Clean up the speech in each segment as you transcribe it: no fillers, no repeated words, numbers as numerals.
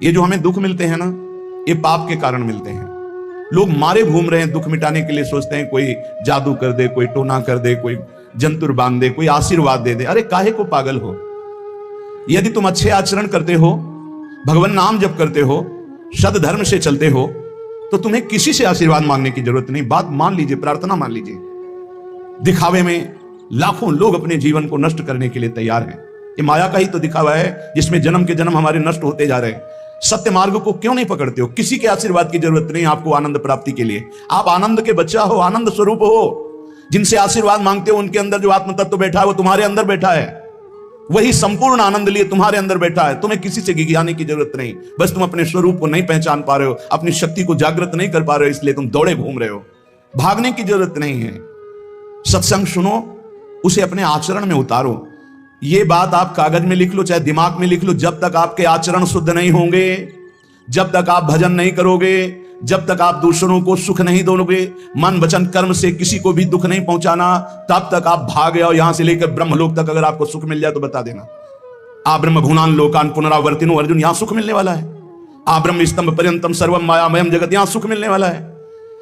ये जो हमें दुख मिलते हैं ना, ये पाप के कारण मिलते हैं। लोग मारे घूम रहे हैं दुख मिटाने के लिए, सोचते हैं कोई जादू कर दे, कोई टोना कर दे, कोई जंतुर बांध दे, कोई आशीर्वाद दे दे। अरे काहे को पागल हो? यदि तुम अच्छे आचरण करते हो, भगवान नाम जप करते हो, सद धर्म से चलते हो, तो तुम्हें किसी से आशीर्वाद मांगने की जरूरत नहीं। बात मान लीजिए, प्रार्थना मान लीजिए। दिखावे में लाखों लोग अपने जीवन को नष्ट करने के लिए तैयार हैं। ये माया का ही तो दिखावा है जिसमें जन्म के जन्म हमारे नष्ट होते जा रहे हैं। सत्य मार्ग को क्यों नहीं पकड़ते हो? किसी के आशीर्वाद की जरूरत नहीं आपको आनंद प्राप्ति के लिए। आप आनंद के बच्चा हो, आनंद स्वरूप हो। जिनसे आशीर्वाद मांगते हो उनके अंदर जो आत्म तत्व बैठा है वो तुम्हारे अंदर बैठा है। वही संपूर्ण आनंद लिए तुम्हारे अंदर बैठा है। तुम्हें किसी से गिगियाने की जरूरत नहीं। बस तुम अपने स्वरूप को नहीं पहचान पा रहे हो, अपनी शक्ति को जागृत नहीं कर पा रहे हो, इसलिए तुम दौड़े घूम रहे हो। भागने की जरूरत नहीं है। सत्संग सुनो, उसे अपने आचरण में उतारो। ये बात आप कागज में लिख लो, चाहे दिमाग में लिख लो। जब तक आपके आचरण शुद्ध नहीं होंगे, जब तक आप भजन नहीं करोगे, जब तक आप दूसरों को सुख नहीं दोगे, मन वचन कर्म से किसी को भी दुख नहीं पहुंचाना, तब तक आप भागे। और यहां से लेकर ब्रह्मलोक तक अगर आपको सुख मिल जाए तो बता देना। आ ब्रह्म भुवनान लोकान पुनरावर्तिनो, अर्जुन, यहां सुख मिलने वाला है। आ ब्रह्म स्तंभ पर्यंतम सर्वम मायामयम जगत, यहां सुख मिलने वाला है।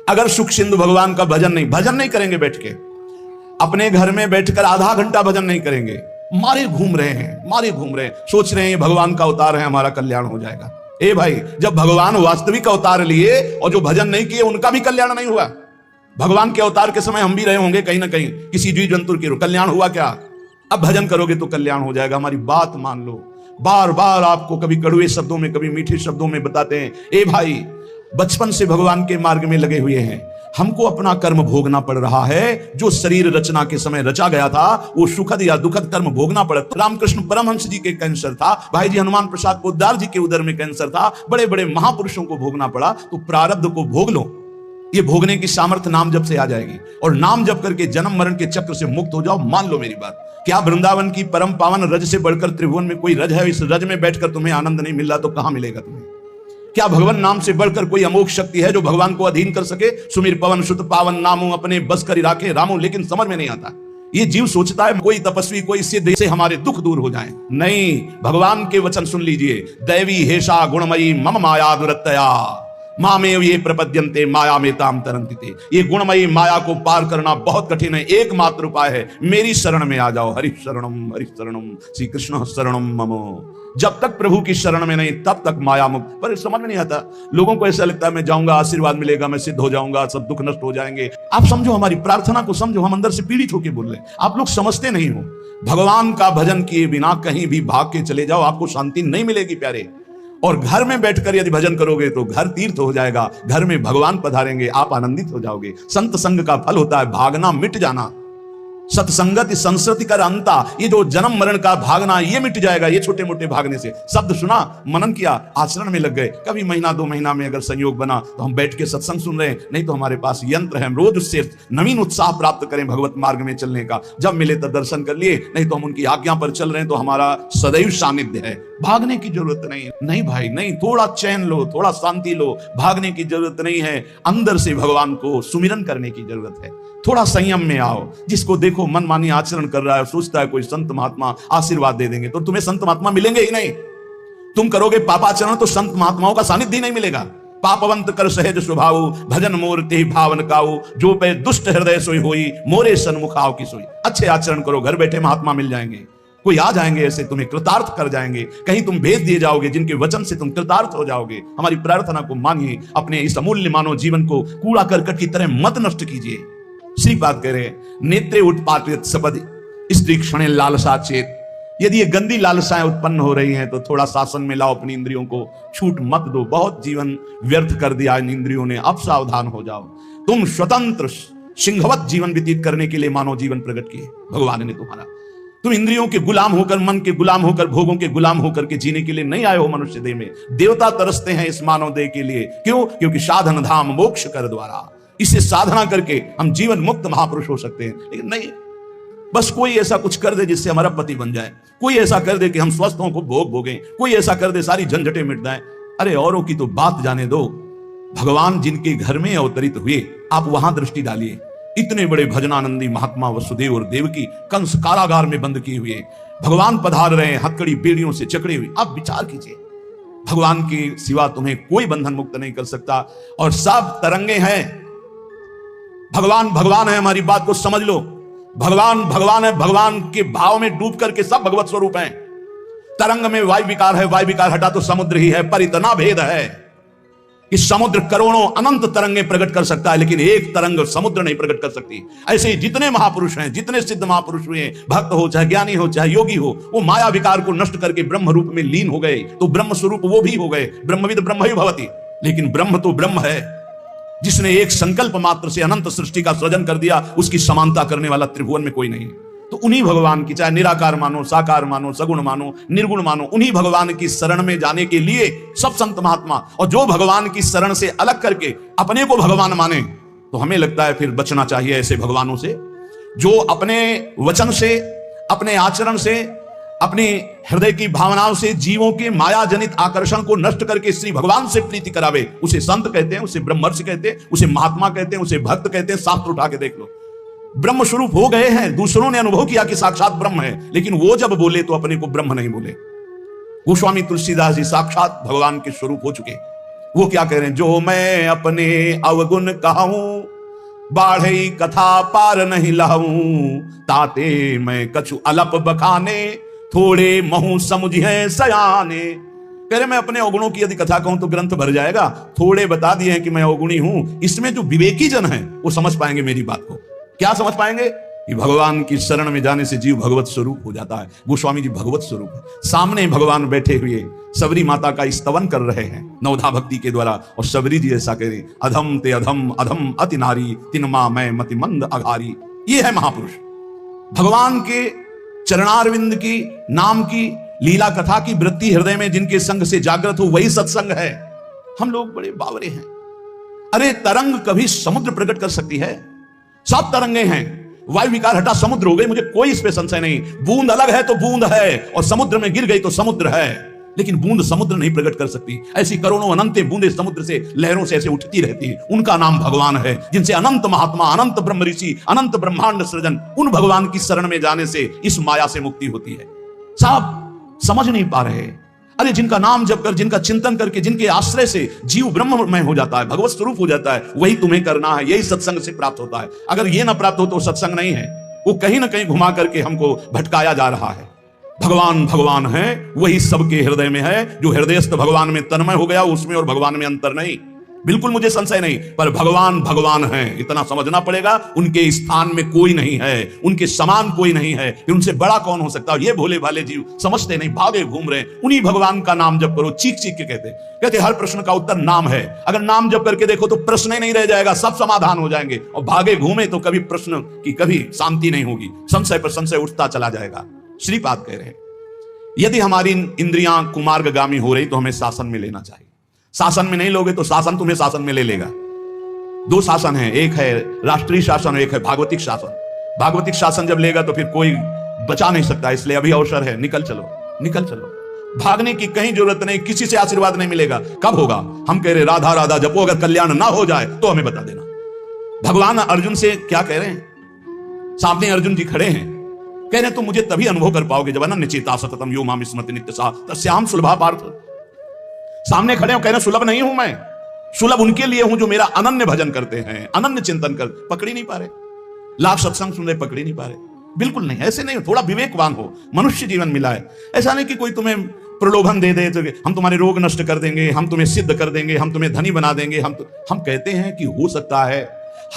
अगर सुख सिंधु भगवान का भजन नहीं करेंगे, बैठ के अपने घर में बैठकर आधा घंटा भजन नहीं करेंगे, मारे घूम रहे हैं, सोच रहे हैं ये भगवान का अवतार है, हमारा कल्याण हो जाएगा। ए भाई, जब भगवान वास्तविक अवतार लिए और जो भजन नहीं किए उनका भी कल्याण नहीं हुआ। भगवान के अवतार के समय हम भी रहे होंगे कहीं ना कहीं, किसी जीव जंतु के कल्याण हुआ क्या? अब भजन करोगे तो कल्याण हो जाएगा। हमारी बात मान लो। बार बार आपको कभी कड़वे शब्दों में, कभी मीठे शब्दों में बताते हैं, ए भाई, बचपन से भगवान के मार्ग में लगे हुए हैं, हमको अपना कर्म भोगना पड़ रहा है। जो शरीर रचना के समय रचा गया था वो सुखद या दुखद कर्म भोगना पड़ा। रामकृष्ण परमहंस जी के कैंसर था, भाई जी हनुमान प्रसाद पोद्दार जी के उदर में कैंसर था, बड़े बड़े महापुरुषों को भोगना पड़ा। तो प्रारब्ध को भोग लो। ये भोगने की सामर्थ्य नाम जप से आ जाएगी, और नाम जप करके जन्म मरण के चक्र से मुक्त हो जाओ। मान लो मेरी बात। क्या वृंदावन की परम पावन रज से बढ़कर त्रिभुवन में कोई रज है? इस रज में बैठकर तुम्हें आनंद नहीं मिल रहा तो कहां मिलेगा तुम्हें? क्या भगवान नाम से बढ़कर कोई अमोघ शक्ति है जो भगवान को अधीन कर सके? सुमिर पवन सुत पावन नामो अपने बस कर राखे रामो। लेकिन समझ में नहीं आता। ये जीव सोचता है कोई तपस्वी, कोई सिद्ध से हमारे दुख दूर हो जाएं। नहीं, भगवान के वचन सुन लीजिए। दैवी हेषा गुणमयी मम माया दुरत्तया मामेव ये प्रपद्यन्ते माया में ताम तरन्ति ते। ये गुणमयी माया को पार करना बहुत कठिन है। एकमात्र उपाय है, मेरी शरण में आ जाओ। हरि शरणम श्री कृष्ण शरणम मम। जब तक प्रभु की शरण में नहीं तब तक माया मुक्त। पर समझ में नहीं आता। लोगों को ऐसा लगता है मैं जाऊंगा, आशीर्वाद मिलेगा, मैं सिद्ध हो जाऊंगा, सब दुख नष्ट हो जाएंगे। आप समझो, हमारी प्रार्थना को समझो। हम अंदर से पीड़ित होकर बोल रहे हैं, आप लोग समझते नहीं हो। भगवान का भजन किए बिना कहीं भी भाग के चले जाओ, आपको शांति नहीं मिलेगी प्यारे। और घर में बैठकर यदि भजन करोगे तो घर तीर्थ हो जाएगा। घर में भगवान पधारेंगे, आप आनंदित हो जाओगे। संत संग का फल होता है भागना, मिट जाना। सत्संगति संस्कृति कर अंता। ये जो जन्म मरण का भागना, ये मिट जाएगा। ये छोटे मोटे भागने से, शब्द सुना, मनन किया, आचरण में लग गए। कभी महीना 2 महीना में अगर संयोग बना तो हम बैठ के सत्संग सुन रहे हैं, नहीं तो हमारे पास यंत्र है। हम रोज उससे नवीन उत्साह प्राप्त करें भगवत मार्ग में चलने का। जब मिले तब दर्शन कर लिए, नहीं तो हम उनकी आज्ञा पर चल रहे हैं तो हमारा सदैव सानिध्य है। भागने की जरूरत नहीं है। नहीं भाई नहीं, थोड़ा चैन लो, थोड़ा शांति लो। भागने की जरूरत नहीं है। अंदर से भगवान को सुमिरन करने की जरूरत है। थोड़ा संयम में आओ। जिसको देखो मनमानी आचरण कर रहा है, सोचता है कोई संत महात्मा आशीर्वाद दे देंगे, तो तुम्हें संत महात्मा मिलेंगे ही नहीं। तुम करोगे पापाचरण तो संत महात्माओं का सानिध्य नहीं मिलेगा। पापवंत कर सहज स्वभाव भजन मोर ते भावन काऊ। जो पे दुष्ट हृदय सोई होई मोरे सन्मुख आओ की सोई। अच्छे आचरण करो, घर बैठे महात्मा मिल जाएंगे। कोई आ जाएंगे ऐसे, तुम्हें कृतार्थ कर जाएंगे। कहीं तुम भेज दिए जाओगे जिनके वचन से तुम कृतार्थ हो जाओगे। हमारी प्रार्थना को मानिए। अपने इस अमूल्य मानव जीवन को कूड़ा करकट की तरह मत नष्ट कीजिए। श्रीपाद कह रहे, नेत्रे उत्पाटित सपदि स्त्री क्षणे लालसा चेत। यदि ये गंदी लालसाएं उत्पन्न हो रही हैं तो थोड़ा शासन में लाओ अपनी इंद्रियों को, छूट मत दो। बहुत जीवन व्यर्थ कर दिया इन इंद्रियों ने, अब सावधान हो जाओ। तुम स्वतंत्र सिंहवत जीवन व्यतीत करने के लिए मानव जीवन प्रकट किए भगवान ने तुम्हारा। तुम इंद्रियों के गुलाम होकर, मन के गुलाम होकर, भोगों के गुलाम होकर के जीने के लिए नहीं आए हो मनुष्य देह में। देवता तरसते हैं इस मानव देह के लिए। क्यों? क्योंकि साधन धाम मोक्ष कर द्वारा, इसे साधना करके हम जीवन मुक्त महापुरुष हो सकते हैं। लेकिन नहीं, बस कोई ऐसा कुछ कर दे जिससे हमारा पति बन जाए, कोई ऐसा कर दे कि हम स्वस्थों को भोग भोगें, कोई ऐसा कर दे सारी झंझटें मिट जाएं। अरे औरों की तो बात जाने दो। भगवान जिनके घर में अवतरित हुए, आप वहां दृष्टि डालिए। इतने बड़े भजनानंदी महात्मा वसुदेव और देवकी कंस कारागार में बंद किए हुए, भगवान पधार रहे हैं हथकड़ी बेड़ियों से जकड़े हुए। आप विचार कीजिए, भगवान के सिवा तुम्हें कोई बंधन मुक्त नहीं कर सकता। और सब तरंगे हैं। भगवान भगवान है, हमारी बात को समझ लो। भगवान भगवान है, भगवान के भाव में डूब करके सब भगवत स्वरूप हैं। तरंग में वायु विकार है, वायु विकार हटा तो समुद्र ही है। पर इतना भेद है कि समुद्र करोड़ों अनंत तरंगे प्रकट कर सकता है, लेकिन एक तरंग समुद्र नहीं प्रकट कर सकती। ऐसे ही जितने महापुरुष हैं, जितने सिद्ध महापुरुष हुए, भक्त हो चाहे ज्ञानी हो चाहे योगी हो, वो माया विकार को नष्ट करके ब्रह्म रूप में लीन हो गए, तो ब्रह्म स्वरूप वो भी हो गए। ब्रह्मविद ब्रह्म ही भवति। लेकिन ब्रह्म तो ब्रह्म है, जिसने एक संकल्प मात्र से अनंत सृष्टि का सृजन कर दिया। उसकी समानता करने वाला त्रिभुवन में कोई नहीं। तो उन्हीं भगवान की, चाहे निराकार मानो, साकार मानो, सगुण मानो, निर्गुण मानो, उन्हीं भगवान की शरण में जाने के लिए सब संत महात्मा, और जो भगवान की शरण से अलग करके अपने को भगवान माने, तो हमें लगता है फिर बचना चाहिए ऐसे भगवानों से, जो अपने वचन से, अपने आचरण से, अपनी हृदय की भावनाओं से जीवों के माया जनित आकर्षण को नष्ट करके श्री भगवान से प्रीति करावे। उसे संत कहते हैं, उसे ब्रह्मर्षि कहते हैं, उसे महात्मा कहते हैं, उसे भक्त कहते हैं। शास्त्र उठा के देख लो, ब्रह्म स्वरूप हो गए हैं। दूसरों ने अनुभव किया कि साक्षात ब्रह्म है, लेकिन वो जब बोले तो अपने को ब्रह्म नहीं बोले। गोस्वामी तुलसीदास जी साक्षात भगवान के स्वरूप हो चुके। वो क्या कह रहे हैं? जो मैं अपने अवगुण कहूं, बाढ़ई कथा पार नहीं लाऊं, ताते मैं कछु अलप बखाने, थोड़े महू समझ है सयाने। कह रहे मैं अपने अवगुणों की यदि कथा कहूं तो ग्रंथ भर जाएगा। थोड़े बता दिए हैं कि मैं अवगुणी हूं। इसमें जो विवेकी जन है वो समझ पाएंगे मेरी बात को। क्या समझ पाएंगे? कि भगवान की शरण में जाने से जीव भगवत स्वरूप हो जाता है। गोस्वामी जी भगवत स्वरूप है। सामने भगवान बैठे हुए सबरी माता का स्तवन कर रहे हैं नवधा भक्ति के द्वारा, और सबरी जी ऐसा कह रहे, अधम ते अधम अधम अति नारी, तिनमा मैं मति मंद अघारी। ये है महापुरुष। भगवान के चरणारविंद की नाम की लीला कथा की वृत्ति हृदय में जिनके संग से जागृत हो, वही सत्संग है। हम लोग बड़े बावरे हैं। अरे तरंग कभी समुद्र प्रकट कर सकती है? सब तरंगे हैं। वायु विकार हटा समुद्र हो गई, मुझे कोई इस पे संशय नहीं। बूंद अलग है तो बूंद है, और समुद्र में गिर गई तो समुद्र है, लेकिन बूंद समुद्र नहीं प्रकट कर सकती। ऐसी करोड़ों अनंत बूंदे समुद्र से, लहरों से ऐसे उठती रहती है। उनका नाम भगवान है, जिनसे अनंत महात्मा, अनंत ब्रह्म ऋषि, अनंत ब्रह्मांड सृजन, उन भगवान की शरण में जाने से इस माया से मुक्ति होती है। साहब समझ नहीं पा रहे। अरे जिनका नाम जप कर, जिनका चिंतन करके, जिनके आश्रय से जीव ब्रह्ममय हो जाता है, भगवत स्वरूप हो जाता है, वही तुम्हें करना है। यही सत्संग से प्राप्त होता है। अगर ये ना प्राप्त हो तो सत्संग नहीं है। वो कहीं ना कहीं घुमा करके हमको भटकाया जा रहा है। भगवान भगवान है, वही सबके हृदय में है। जो हृदयस्थ भगवान में तन्मय हो गया, उसमें और भगवान में अंतर नहीं। बिल्कुल मुझे संशय नहीं, पर भगवान भगवान है, इतना समझना पड़ेगा। उनके स्थान में कोई नहीं है, उनके समान कोई नहीं है, फिर उनसे बड़ा कौन हो सकता है? ये भोले भाले जीव समझते नहीं, भागे घूम रहे। उन्हीं भगवान का नाम जप करो। चीख चीख के कहते हर प्रश्न का उत्तर नाम है। अगर नाम जप करके देखो तो प्रश्न ही नहीं रह जाएगा, सब समाधान हो जाएंगे। और भागे घूमे तो कभी प्रश्न की कभी शांति नहीं होगी, संशय पर संशय उठता चला जाएगा। श्रीपाद कह रहे हैं, यदि हमारी इंद्रियां कुमार्गगामी हो रही तो हमें शासन में लेना चाहिए। शासन में नहीं लोगे तो शासन तुम्हें शासन में ले लेगा। दो शासन है, एक है राष्ट्रीय शासन, एक है भागवतिक शासन। भागवतिक शासन जब लेगा तो फिर कोई बचा नहीं सकता। इसलिए अभी अवसर है, निकल चलो, निकल चलो। भागने की कहीं जरूरत नहीं, किसी से आशीर्वाद नहीं मिलेगा। कब होगा? हम कह रहे राधा राधा जपो, अगर कल्याण ना हो जाए तो हमें बता देना। भगवान अर्जुन से क्या कह रहे हैं? सामने अर्जुन जी खड़े हैं, कह रहे हैं तुम मुझे तभी अनुभव कर पाओगे जब अनन्य चेता सततम यो माम स्मृति नित्यसा तस्याम सुलभा पार्थ। सामने खड़े हो, कह रहे हैं सुलभ नहीं हूं मैं, सुलभ उनके लिए हूं जो मेरा अनन्य भजन करते हैं, अनन्य चिंतन कर। पकड़ ही नहीं पा रहे, लाख सत्संग सुन रहे, पकड़ ही नहीं पा रहे। बिल्कुल नहीं, ऐसे नहीं। थोड़ा विवेकवान हो, मनुष्य जीवन मिला है। ऐसा नहीं कि कोई तुम्हें प्रलोभन दे दे तो हम तुम्हारे रोग नष्ट कर देंगे, हम तुम्हें सिद्ध कर देंगे, हम तुम्हें धनी बना देंगे। हम कहते हैं कि हो सकता है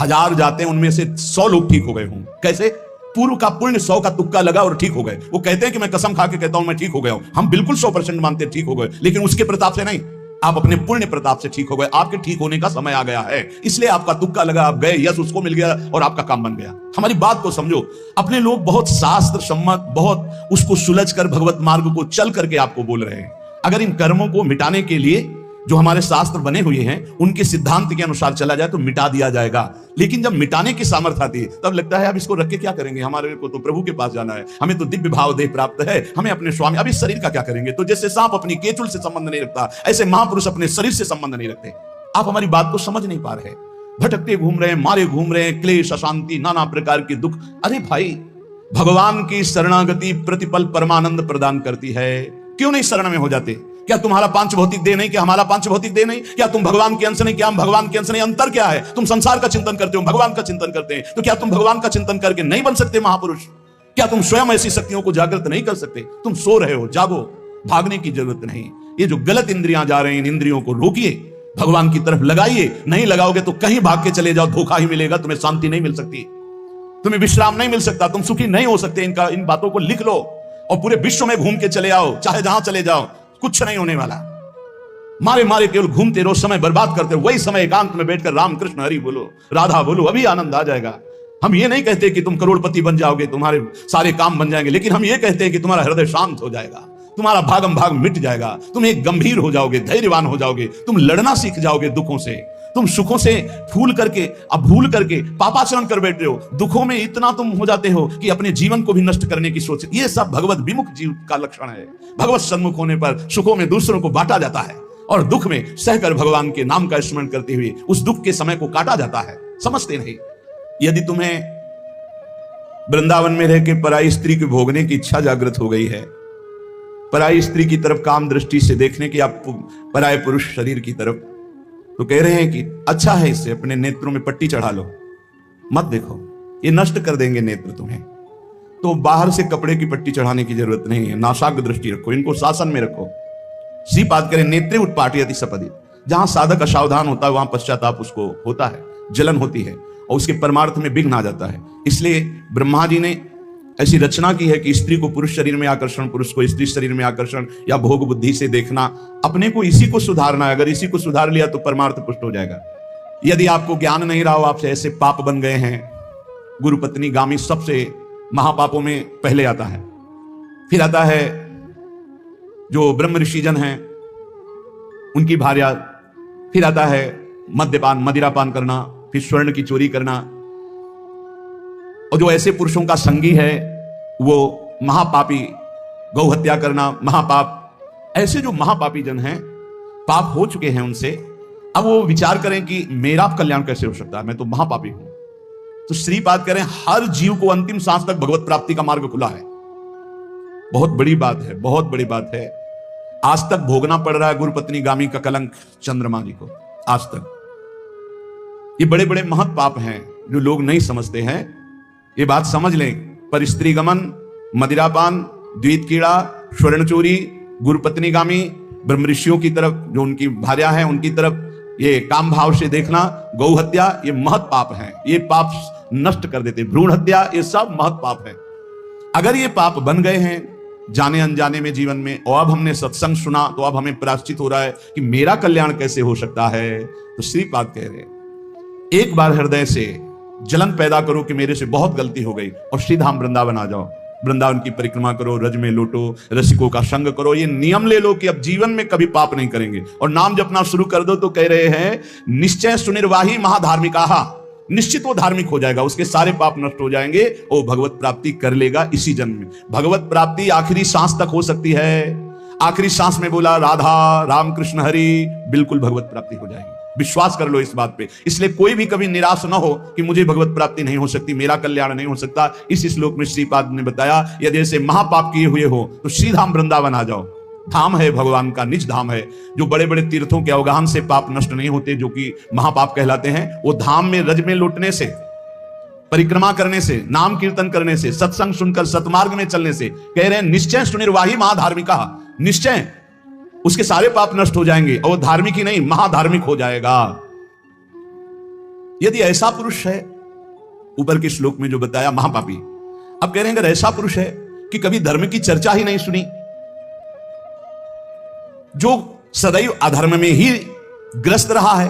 1000 जाते हैं, उनमें से 100 लोग ठीक हो गए हों। कैसे? पूर्व का पुण्य 100 का तुक्का लगा और ठीक हो गए। वो कहते हैं कि मैं कसम खा के कहता हूं मैं ठीक हो गया हूं। हम बिल्कुल 100% मानते ठीक हो गए, लेकिन उसके प्रताप से नहीं, आप अपने पुण्य प्रताप से ठीक हो गए। आपके ठीक होने का समय आ गया है, इसलिए आपका तुक्का लगा, आप गए, यश उसको मिल गया और आपका काम बन गया। हमारी बात को समझो। अपने लोग बहुत शास्त्र सम्मत, बहुत उसको सुलझ कर भगवत मार्ग को चल करके आपको बोल रहे हैं। अगर इन कर्मों को मिटाने के लिए जो हमारे शास्त्र बने हुए हैं उनके सिद्धांत के अनुसार चला जाए तो मिटा दिया जाएगा। लेकिन जब मिटाने की सामर्थ्य आती है तब लगता है अब इसको रख के क्या करेंगे, हमारे को तो प्रभु के पास जाना है, हमें तो दिव्य भाव देह प्राप्त है, हमें अपने स्वामी, अब इस शरीर का क्या करेंगे। तो जैसे सांप अपनी केचुल से संबंध नहीं रखता, ऐसे महापुरुष अपने शरीर से संबंध नहीं रखते। आप हमारी बात को समझ नहीं पा रहे, भटकते घूम रहे हैं, मारे घूम रहे हैं, क्लेश, अशांति, नाना प्रकार के दुख। अरे भाई, भगवान की शरणागति प्रतिपल परमानंद प्रदान करती है। क्यों नहीं शरण में हो जाते? क्या तुम्हारा पांच भौतिक देह नहीं, क्या हमारा पांच भौतिक देह नहीं? क्या तुम भगवान के अंश नहीं, क्या हम भगवान के अंश नहीं? अंतर क्या है? तुम संसार का चिंतन करते हो, भगवान का चिंतन करते हैं, तो क्या तुम भगवान का चिंतन करके नहीं बन सकते महापुरुष? क्या तुम स्वयं ऐसी शक्तियों को जागृत नहीं कर सकते? तुम सो रहे हो, जागो, भागने की जरूरत नहीं। ये जो गलत इंद्रियां जा रही हैं, इन इंद्रियों को रोकिए, भगवान की तरफ लगाइए। नहीं लगाओगे तो कहीं भाग के चले जाओ, धोखा ही मिलेगा, तुम्हें शांति नहीं मिल सकती, तुम्हें विश्राम नहीं मिल सकता, तुम सुखी नहीं हो सकते। इन बातों को लिख लो और पूरे विश्व में घूम के चले आओ, चाहे जहां चले जाओ, कुछ नहीं होने वाला। मारे मारे केवल घूमते रहो, समय बर्बाद करते रहो। वही समय एकांत में बैठकर राम कृष्ण हरि बोलो, राधा बोलो, अभी आनंद आ जाएगा। हम ये नहीं कहते कि तुम करोड़पति बन जाओगे, तुम्हारे सारे काम बन जाएंगे, लेकिन हम ये कहते हैं कि तुम्हारा हृदय शांत हो जाएगा, तुम्हारा भागम भाग मिट जाएगा, तुम एक गंभीर हो जाओगे, धैर्यवान हो जाओगे, तुम लड़ना सीख जाओगे दुखों से। तुम सुखों से भूल करके पापाचरण कर बैठे हो, दुखों में इतना तुम हो जाते हो कि अपने जीवन को भी नष्ट करने की सोच। ये सब भगवत विमुख जीव का लक्षण है। भगवत सन्मुख होने पर सुखों में दूसरों को बांटा जाता है और दुख में सहकर भगवान के नाम का स्मरण करते हुए उस दुख के समय को काटा जाता है। समझते नहीं। यदि तुम्हें वृंदावन में रह के पराई स्त्री को भोगने की इच्छा जागृत हो गई है, पराई स्त्री की तरफ काम दृष्टि से देखने की, आप पराये पुरुष शरीर की तरफ, तो कह रहे हैं कि अच्छा है, इससे अपने नेत्रों में पट्टी चढ़ा लो, मत देखो, ये नष्ट कर देंगे नेत्र तुम्हें। तो बाहर से कपड़े की पट्टी चढ़ाने की जरूरत नहीं है, नासाग्र दृष्टि रखो, इनको शासन में रखो। श्रीपाद करें नेत्रे उत्पाटयति सपदि। जहां साधक असावधान होता है वहां पश्चाताप उसको होता है, जलन होती है और उसके परमार्थ में विघ्न आ जाता है। इसलिए ब्रह्मा जी ने ऐसी रचना की है कि स्त्री को पुरुष शरीर में आकर्षण, पुरुष को स्त्री शरीर में आकर्षण, या भोग बुद्धि से देखना, अपने को इसी को सुधारना है। अगर इसी को सुधार लिया तो परमार्थ पुष्ट हो जाएगा। यदि आपको ज्ञान नहीं रहा हो, आपसे ऐसे पाप बन गए हैं, गुरुपत्नी गामी सबसे महापापों में पहले आता है, फिर आता है जो ब्रह्म ऋषिजन हैं उनकी भार्या, फिर आता है मद्यपान, मदिरापान करना, फिर स्वर्ण की चोरी करना। और जो ऐसे पुरुषों का संगी है वो महापापी, गौ हत्या करना महापाप। ऐसे जो महापापी जन हैं, पाप हो चुके हैं उनसे, अब वो विचार करें कि मेरा कल्याण कैसे हो सकता है, मैं तो महापापी हूं। तो श्रीपाद करें हर जीव को अंतिम सांस तक भगवत प्राप्ति का मार्ग खुला है। बहुत बड़ी बात है, बहुत बड़ी बात है। आज तक भोगना पड़ रहा है गुरुपत्नी गामी का कलंक चंद्रमा जी को, आज तक। ये बड़े बड़े महत् पाप हैं जो लोग नहीं समझते हैं, ये बात समझ लें। पर स्त्री गमन, मदिरापान, द्वैत कीड़ा, स्वर्ण चोरी, गुरुपत्नी गामी, ब्रह्म ऋषियों की तरफ जो उनकी भार्या है उनकी तरफ ये काम भाव से देखना, गौ हत्या, ये महत् पाप हैं। ये पाप नष्ट कर देते। भ्रूण हत्या, ये सब महत् पाप है। अगर ये पाप बन गए हैं जाने अनजाने में जीवन में, और अब हमने सत्संग सुना तो अब हमें प्रायश्चित हो रहा है कि मेरा कल्याण कैसे हो सकता है, तो श्रीपाद कह रहे हैं एक बार हृदय से जलन पैदा करो कि मेरे से बहुत गलती हो गई और सीधाम वृंदावन आ जाओ। वृंदावन की परिक्रमा करो, रज में लौटो, रसिकों का संग करो। ये नियम ले लो कि अब जीवन में कभी पाप नहीं करेंगे और नाम जपना शुरू कर दो। तो कह रहे हैं निश्चय सुनिर्वाही महाधार्मिका, निश्चित वो धार्मिक हो जाएगा, उसके सारे पाप नष्ट हो जाएंगे, वो भगवत प्राप्ति कर लेगा इसी जन्म में। भगवत प्राप्ति आखिरी सांस तक हो सकती है। आखिरी सांस में बोला राधा राम कृष्ण हरि, बिल्कुल भगवत प्राप्ति हो जाएगी। विश्वास कर लो इस बात पे। इसलिए कोई भी कभी निराश ना हो कि मुझे भगवत प्राप्ति नहीं हो सकती, मेरा कल्याण नहीं हो सकता। इस श्लोक में श्रीपाद ने बताया यदि ऐसे महापाप किए हुए हो तो सीधा वृंदावन आ जाओ। धाम है भगवान का, निज धाम है। जो बड़े बड़े तीर्थों के अवगाहन से पाप नष्ट नहीं होते, जो कि महापाप कहलाते हैं, वो धाम में रज में लौटने से, परिक्रमा करने से, नाम कीर्तन करने से, सत्संग सुनकर सतमार्ग में चलने से। कह रहे हैं निश्चय सुनिर्वाही महाधार्मिका, निश्चय उसके सारे पाप नष्ट हो जाएंगे और धार्मिक ही नहीं महाधार्मिक हो जाएगा। यदि ऐसा पुरुष है, ऊपर के श्लोक में जो बताया महापापी, अब कह रहे हैं अगर ऐसा पुरुष है कि कभी धर्म की चर्चा ही नहीं सुनी, जो सदैव अधर्म में ही ग्रस्त रहा है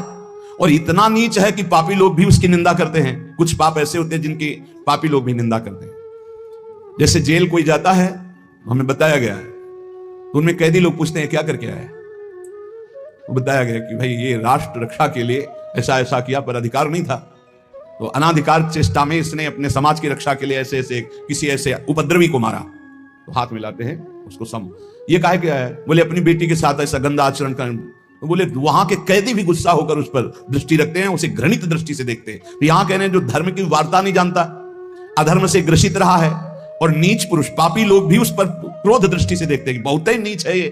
और इतना नीच है कि पापी लोग भी उसकी निंदा करते हैं। कुछ पाप ऐसे होते हैं जिनकी पापी लोग भी निंदा करते हैं। जैसे जेल कोई जाता है, हमें बताया गया है, तो उनमें कैदी लोग पूछते हैं क्या करके आया, तो बताया गया कि भाई ये राष्ट्र रक्षा के लिए ऐसा ऐसा किया, पर अधिकार नहीं था, तो अनाधिकार चेष्टा में इसने अपने समाज की रक्षा के लिए ऐसे ऐसे किसी ऐसे उपद्रवी को मारा। तो हाथ मिलाते हैं उसको सम, ये काहे क्या है, बोले अपनी बेटी के साथ ऐसा गंदा आचरण कर। तो बोले वहां के कैदी भी गुस्सा होकर उस पर दृष्टि रखते हैं, उसे घृणित दृष्टि से देखते हैं। तो यहां कह रहे हैं जो धर्म की वार्ता नहीं जानता, अधर्म से ग्रसित रहा है और नीच पुरुष, पापी लोग भी उस पर क्रोध दृष्टि से देखते हैं कि बहुत ही नीच है ये।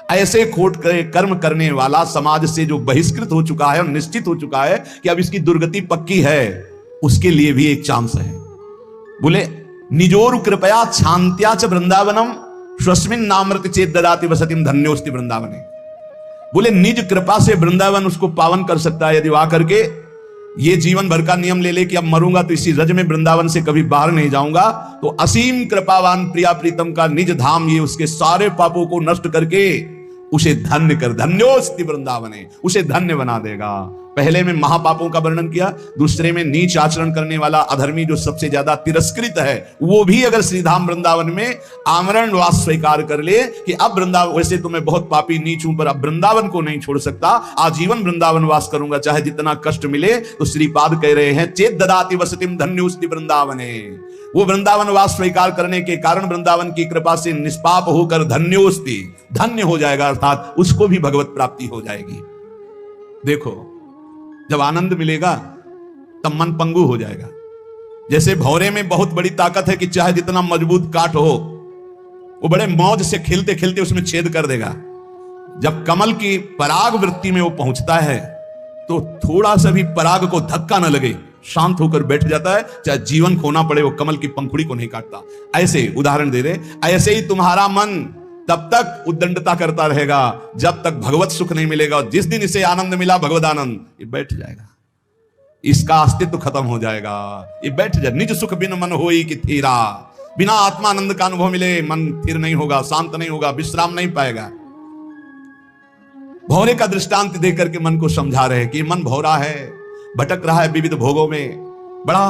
ऐसे खोट कर्म करने वाला समाज से जो बहिष्कृत हो चुका है और निश्चित हो चुका है कि अब इसकी दुर्गति पक्की है, उसके लिए भी एक चांस है। बोले निजोरु कृपया शांत्या च वृंदावनम स्वस्मिन नामृत चेत ददाति वसतिम धन्योस्ति वृंदावने। बोले निज कृपा से वृंदावन उसको पावन कर सकता है यदि वहां करके ये जीवन भर का नियम ले ले कि अब मरूंगा तो इसी रज में वृंदावन से कभी बाहर नहीं जाऊंगा, तो असीम कृपावान प्रिया प्रीतम का निज धाम ये उसके सारे पापों को नष्ट करके उसे धन्य कर, धन्योस्ति वृंदावने, उसे धन्य बना देगा। पहले में महापापों का वर्णन किया, दूसरे में नीच आचरण करने वाला अधर्मी जो सबसे ज्यादा तिरस्कृत है, वो भी अगर श्रीधाम वृंदावन में आमरण वास स्वीकार कर ले कि अब वृंदावन, वैसे तो मैं बहुत पापी नीच हूं पर अब वृंदावन को नहीं छोड़ सकता, आजीवन वृंदावन वास करूंगा चाहे जितना कष्ट मिले, तो श्रीपाद कह रहे हैं चेत ददाति वसतिम धन्योस्ति वृंदावने। वो वृंदावन वास स्वीकार करने के कारण वृंदावन की कृपा से निष्पाप होकर धन्योस्ति, धन्य हो जाएगा, अर्थात उसको भी भगवत प्राप्ति हो जाएगी। देखो जब आनंद मिलेगा तब मन पंगु हो जाएगा। जैसे भौरे में बहुत बड़ी ताकत है कि चाहे जितना मजबूत काट हो वो बड़े मौज से खेलते खेलते उसमें छेद कर देगा। जब कमल की पराग वृत्ति में वो पहुंचता है तो थोड़ा सा भी पराग को धक्का न लगे, शांत होकर बैठ जाता है, चाहे जीवन खोना पड़े वो कमल की पंखुड़ी को नहीं काटता। ऐसे उदाहरण दे रहे, ऐसे ही तुम्हारा मन तब तक उद्दंडता करता रहेगा जब तक भगवत सुख नहीं मिलेगा, और जिस दिन इसे आनंद मिला भगवत आनंद, ये बैठ जाएगा, इसका अस्तित्व खत्म हो जाएगा, ये बैठ जाए। निज सुख बिन मन होई कि थीरा, बिना आत्मानंद का अनुभव मिले मन स्थिर नहीं होगा, शांत नहीं होगा, विश्राम नहीं पाएगा। भौरे का दृष्टांत देकर के मन को समझा रहे कि मन भौरा है, भटक रहा है विविध भोगों में, बड़ा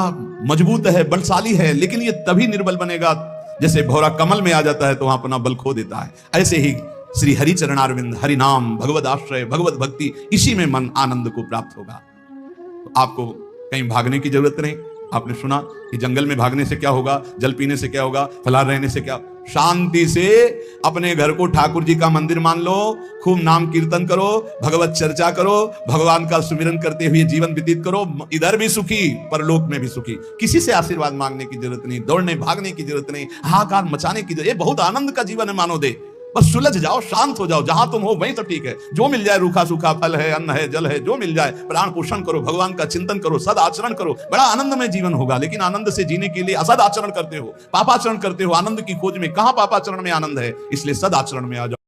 मजबूत है, बलशाली है, लेकिन ये तभी निर्बल बनेगा जैसे भौरा कमल में आ जाता है तो वहां अपना बल खो देता है। ऐसे ही श्री हरि चरणारविंद, हरि नाम, भगवत आश्रय, भगवत भक्ति, इसी में मन आनंद को प्राप्त होगा। तो आपको कहीं भागने की जरूरत नहीं। आपने सुना कि जंगल में भागने से क्या होगा, जल पीने से क्या होगा, फलाहार रहने से क्या, शांति से अपने घर को ठाकुर जी का मंदिर मान लो, खूब नाम कीर्तन करो, भगवत चर्चा करो, भगवान का सुमिरन करते हुए जीवन व्यतीत करो, इधर भी सुखी परलोक में भी सुखी। किसी से आशीर्वाद मांगने की जरूरत नहीं, दौड़ने भागने की जरूरत नहीं, हाहाकार मचाने की जरूरत। ये बहुत आनंद का जीवन है मानो दे, बस सुलझ जाओ, शांत हो जाओ, जहां तुम हो वहीं तो ठीक है। जो मिल जाए, रूखा सूखा फल है, अन्न है, जल है, जो मिल जाए, प्राण पोषण करो, भगवान का चिंतन करो, सद आचरण करो, बड़ा आनंदमय जीवन होगा। लेकिन आनंद से जीने के लिए असद आचरण करते हो, पापाचरण करते हो, आनंद की खोज में कहां पापाचरण में आनंद है, इसलिए सद आचरण में आ जाओ।